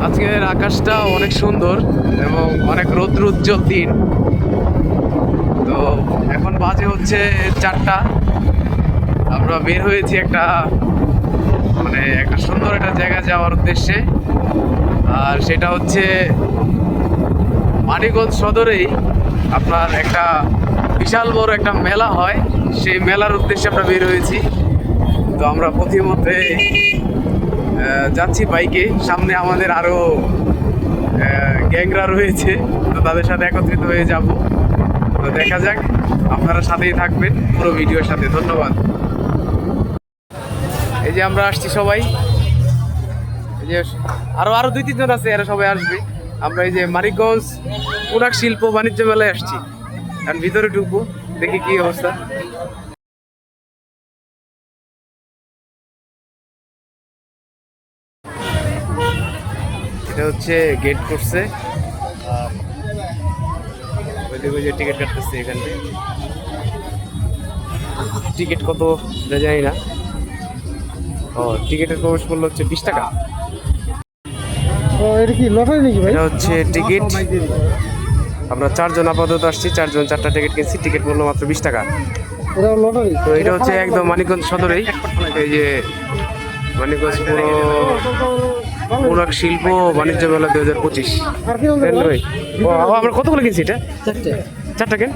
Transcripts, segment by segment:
আজকের আকাশটা অনেক সুন্দর এবং অনেক রৌদ্র উজ্জ্বল দিন। তো এখন বাজে হচ্ছে 4টা। আমরা বের হয়েছি একটা সুন্দর একটা জায়গা যাওয়ার উদ্দেশ্যে, আর সেটা হচ্ছে মানিকগঞ্জ সদরেই আপনার একটা বিশাল বড় একটা মেলা হয়। সেই মেলার উদ্দেশ্যে আমরা বের হয়েছি। তো আমরা পথিমধ্যে যাচ্ছি বাইকে, সামনে আমাদের আরো গ্যাংরা রয়েছে, তো তাদের সাথে একত্রিত হয়ে যাব। তো দেখা যাক, আপনারা সাথেই থাকবেন পুরো ভিডিওর সাথে। ধন্যবাদ। এই যে আমরা আসছি সবাই, এই যে আরো 2-3 জন আছে, এরা সবাই আসবে। আমরা এই যে মানিকগঞ্জ পোশাক শিল্প বাণিজ্য মেলায় আসছি, কারণ ভিতরে ঢুকবো, দেখি কি অবস্থা। এটা হচ্ছে গেট করছে, আর ওই যে টিকিট কাটতেছে এখান থেকে। টিকিট কত জানি না। ও, টিকিটের প্রবেশ মূল্য হচ্ছে 20 টাকা। এটা কি লটারি নাকি ভাই? এটা হচ্ছে টিকিট। আমরা 4 জন আপাতত আসছি, 4 জন 4টা টিকিট কিনছি। টিকিট মূল্য মাত্র 20 টাকা। এটা লটারি। তো এটা হচ্ছে একদম মানিকগঞ্জ সদরেই, এই যে মানিকগঞ্জ পোশাক শিল্প বাণিজ্য মেলা 2025। আর কি নাম ভাই? আমরা কতগুলো কিনছি এটা? 4টা কেন?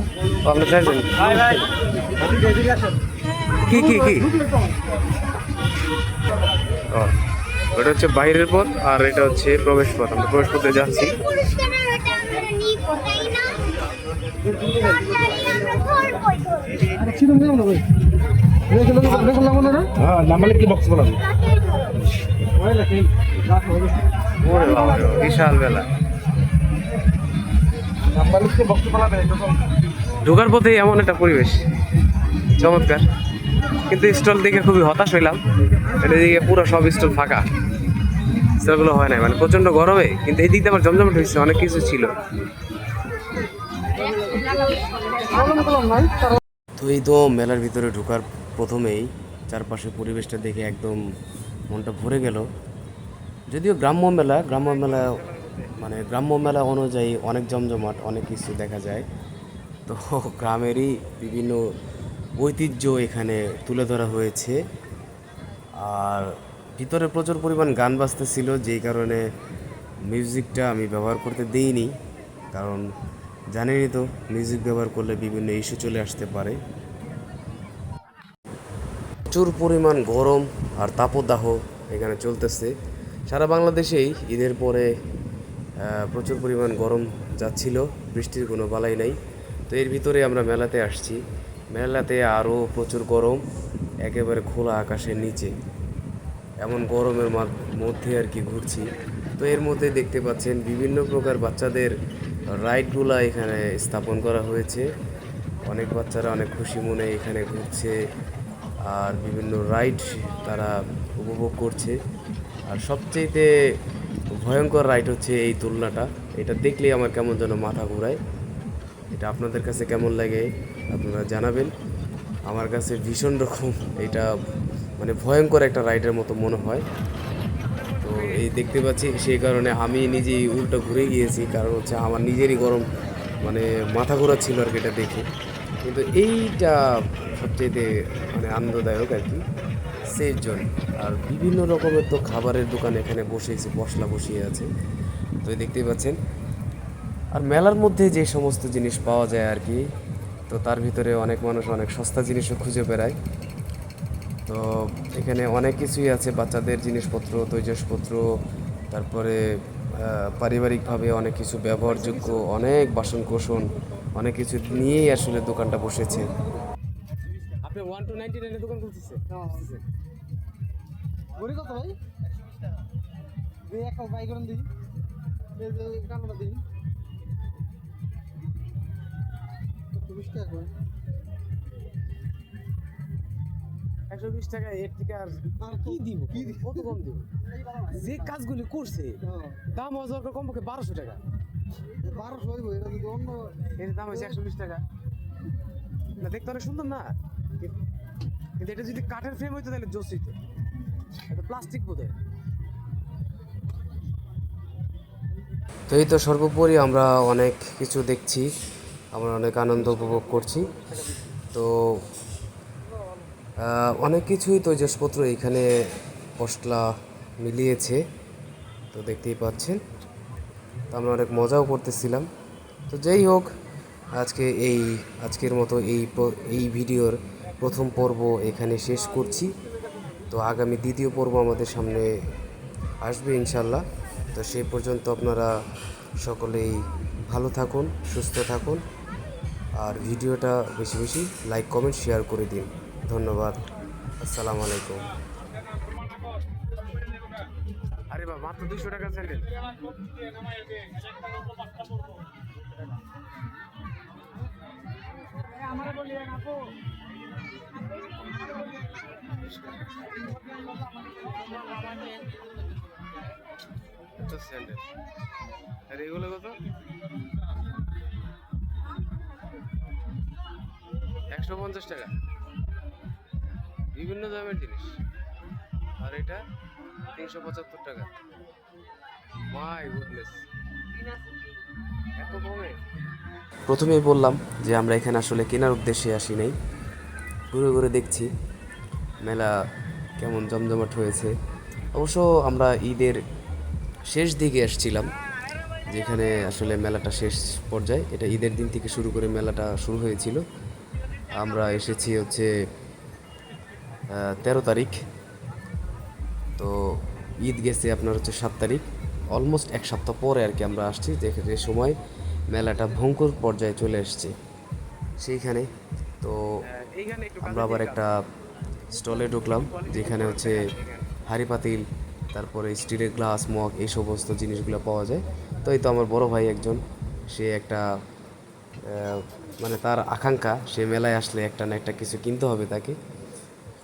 আমরা 4 জন। কি কি কি ও, ওটা হচ্ছে বাইরের পথ, আর এটা হচ্ছে প্রবেশ পথ। আমরা প্রবেশ পথে যাচ্ছি। বিশাল বেলা। ঢোকার পথে এমন একটা পরিবেশ চমৎকার, কিন্তু স্টল দেখে খুবই হতাশ হইলাম। এটা দিকে পুরো সব স্টল ফাঁকা, স্টলগুলো হয় না, মানে প্রচন্ড গরমে। কিন্তু এই দিক দিয়ে আমার জমজমাট হয়েছে, অনেক কিছু ছিল। তো এই তো মেলার ভিতরে ঢোকার প্রথমেই চারপাশে পরিবেশটা দেখে একদম মনটা ভরে গেল। যদিও গ্রাম্য মেলা অনুযায়ী অনেক জমজমাট, অনেক কিছু দেখা যায়। তো গ্রামেরই বিভিন্ন ঐতিহ্য এখানে তুলে ধরা হয়েছে। আর ভিতরে প্রচুর পরিমাণ গান বাজতেছিল, যেই কারণে মিউজিকটা আমি ব্যবহার করতে দিইনি, কারণ জানেনই তো মিউজিক ব্যবহার করলে বিভিন্ন ইস্যু চলে আসতে পারে। প্রচুর পরিমাণ গরম আর তাপদাহ এখানে চলতেছে। সারা বাংলাদেশেই ঈদের পরে প্রচুর পরিমাণ গরম যাচ্ছিল, বৃষ্টির কোনো বালাই নাই। তো এর ভিতরে আমরা মেলাতে আসছি। মেলাতে আরও প্রচুর গরম, একেবারে খোলা আকাশের নিচে এমন গরমের মধ্যে আর কি ঘুরছি। তো এর মধ্যে দেখতে পাচ্ছেন বিভিন্ন প্রকার বাচ্চাদের রাইডগুলা এখানে স্থাপন করা হয়েছে। অনেক বাচ্চারা অনেক খুশি মনে এখানে ঘুরছে, আর বিভিন্ন রাইড তারা উপভোগ করছে। আর সবচেয়ে ভয়ঙ্কর রাইড হচ্ছে এই দোলনাটা। এটা দেখলেই আমার কেমন যেন মাথা ঘোরায়। এটা আপনাদের কাছে কেমন লাগে আপনারা জানাবেন। আমার কাছে ভীষণ রকম এটা মানে ভয়ঙ্কর একটা রাইডের মতো মনে হয়। তো এই দেখতে পাচ্ছি, সেই কারণে আমি নিজেই উল্টো ঘুরে গিয়েছি, কারণ হচ্ছে আমার নিজেরই গরম মানে মাথা ঘোরাচ্ছিল আর কি এটা দেখে। কিন্তু এইটা সবচেয়ে মানে আনন্দদায়ক আর কি, সেফ জোন। আর বিভিন্ন রকমের তো খাবারের দোকান এখানে বসিয়ে আছে, তো দেখতেই পাচ্ছেন। আর মেলার মধ্যে যে সমস্ত জিনিস পাওয়া যায় আর কি, তো তার ভিতরে অনেক মানুষ অনেক সস্তা জিনিসও খুঁজে বেড়ায়। তো এখানে অনেক কিছুই আছে, বাচ্চাদের জিনিসপত্র, তৈজসপত্র, তারপরে পারিবারিকভাবে অনেক কিছু ব্যবহারযোগ্য অনেক বাসনকোসন, অনেক কিছু নিয়েই আসলে দোকানটা বসেছে। আপনি 1 to 99 দোকান খুলতেছে? গড়ি কত ভাই? এই একটা বাই করেন দিই, এই যে কালোটা দিই 20 টাকা করে। 120 টাকা, এর থেকে আর কি দিব? কত কম দিব? যে কাজগুলি করছে দাম হওয়ার কমপক্ষে 1200 টাকা। 1200 হইব, এটা যদি অন্য এর দাম হয়েছে 120 টাকা। না, দেখতে অনেক সুন্দর না, কিন্তু এটা যদি কাঠের ফ্রেম হইতো তাহলে জোস হইতো। এটা প্লাস্টিক বোধ হয়। তো এই তো সর্বোপরি আমরা অনেক কিছু দেখছি, আমরা অনেক আনন্দ উপভোগ করছি। তো অনেক কিছুই তো জিনিসপত্র এখানে পশলা মিলিয়েছে, তো দেখতেই পাচ্ছেন। তো আমরা অনেক মজাও করতেছিলাম। তো যাই হোক, আজকের মতো এই ভিডিওর প্রথম পর্ব এখানে শেষ করছি। তো আগামী দ্বিতীয় পর্ব আমাদের সামনে আসবে ইনশাল্লাহ। তো সেই পর্যন্ত আপনারা সকলেই ভালো থাকুন, সুস্থ থাকুন, আর ভিডিওটা বেশি বেশি লাইক কমেন্ট শেয়ার করে দিন। ধন্যবাদ। আসসালামু আলাইকুম। আরে বাবা, মাত্র 200 টাকা স্যান্ডেল। আমার বলি আপু তো স্যান্ডেল আর এগুলো কত? 150 টাকা। বিভিন্ন দামের জিনিস। আর এটা 375 টাকা। মাই গুডনেস, এত কমে! প্রথমেই বললাম যে আমরা এখানে আসলে কেনার উদ্দেশ্যে আসি নাই, ঘুরে ঘুরে দেখছি মেলা কেমন জমজমাট হয়েছে। অবশ্য আমরা ঈদের শেষ দিকে আসছিলাম, যেখানে আসলে মেলাটা শেষ পর্যায়ে, এটা ঈদের দিন থেকে শুরু করে মেলাটা শুরু হয়েছিল। আমরা এসেছি হচ্ছে 13 তারিখ। তো ঈদ গেছে আপনার হচ্ছে 7 তারিখ, অলমোস্ট এক সপ্তাহ পরে আর কি আমরা আসছি, যে সময় মেলাটা ভয়ঙ্কর পর্যায়ে চলে এসছে সেইখানে। তো আমরা আবার একটা স্টলে ঢুকলাম, যেখানে হচ্ছে হাঁড়ি পাতিল, তারপরে স্টিলের গ্লাস, মগ, এই সমস্ত জিনিসগুলো পাওয়া যায়। তো এই তো আমার বড় ভাই একজন, সে একটা মানে তার আকাঙ্ক্ষা, সে মেলায় আসলে একটা না একটা কিছু কিনতে হবে তাকে।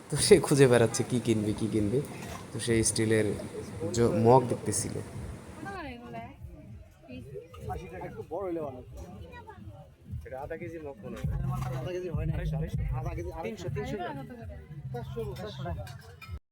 তো সে খুঁজে বেড়াচ্ছে কি কিনবে কি কিনবে। তো সেই স্টিলের মগ দেখতেছিল। 80 টাকা একটু বড় হইলে ভালো। এটা আধা কেজি মগ মনে হয়। আধা কেজি হয় না, 250 আধা কেজি 300 400 টাকা।